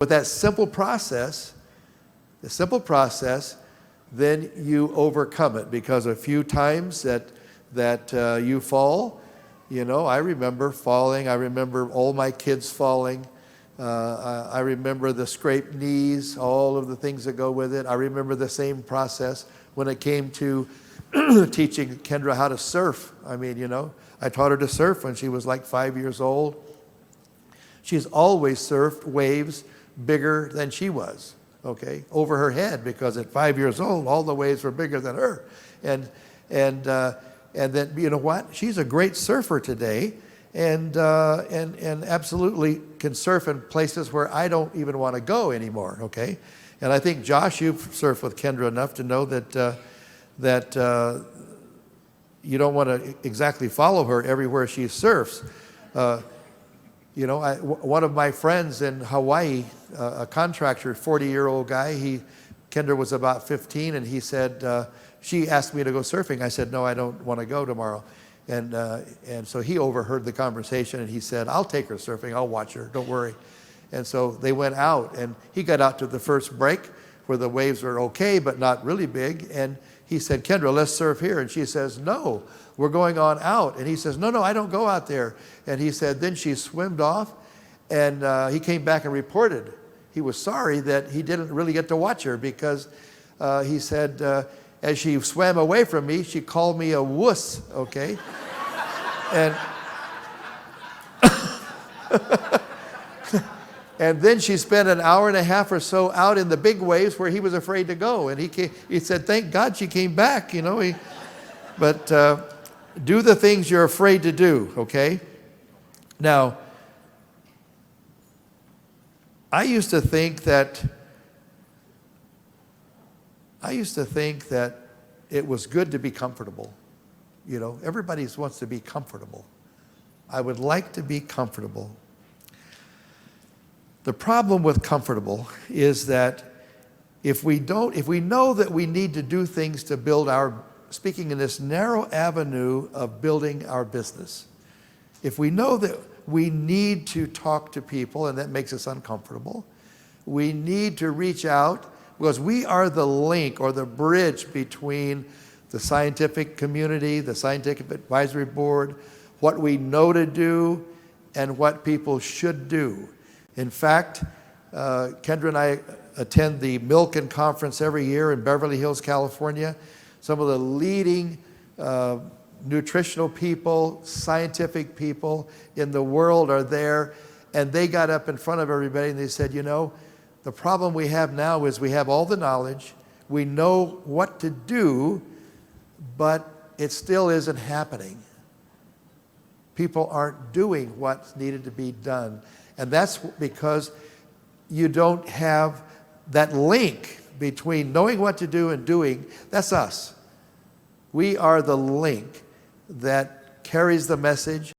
With that simple process, then you overcome it, because a few times that you fall, I remember falling. I remember all my kids falling. I remember the scraped knees, all of the things that go with it. I remember the same process when it came to teaching Kendra how to surf. I taught her to surf when she was like 5 years old. She's always surfed waves bigger than she was, okay, over her head, because at 5 years old, all the waves were bigger than her. And then, you know what? She's a great surfer today, and absolutely can surf in places where I don't even want to go anymore, okay? And I think, Josh, you've surfed with Kendra enough to know that you don't want to exactly follow her everywhere she surfs. One of my friends in Hawaii, a contractor, 40-year-old guy, Kendra was about 15, and he said, she asked me to go surfing. I said, no, I don't want to go tomorrow. And so he overheard the conversation, and he said, I'll take her surfing. I'll watch her. Don't worry. And so they went out, and he got out to the first break where the waves were okay, but not really big. And he said, Kendra, let's surf here. And she says, no, we're going on out. And he says, no, I don't go out there. And he said, then she swam off, and he came back and reported. He was sorry that he didn't really get to watch her, because he said, as she swam away from me, she called me a wuss, okay? And and then she spent an hour and a half or so out in the big waves where he was afraid to go. And he said, thank God she came back, But do the things you're afraid to do, okay? Now, I used to think that it was good to be comfortable. Everybody wants to be comfortable. I would like to be comfortable. The problem with comfortable is that if we know that we need to do things to build speaking in this narrow avenue of building our business, if we know that we need to talk to people and that makes us uncomfortable, we need to reach out, because we are the link or the bridge between the scientific community, the scientific advisory board, what we know to do, and what people should do. In fact, Kendra and I attend the Milken Conference every year in Beverly Hills, California. Some of the leading nutritional people, scientific people in the world are there, and they got up in front of everybody and they said, the problem we have now is we have all the knowledge, we know what to do, but it still isn't happening. People aren't doing what's needed to be done. And that's because you don't have that link between knowing what to do and doing. That's us. We are the link that carries the message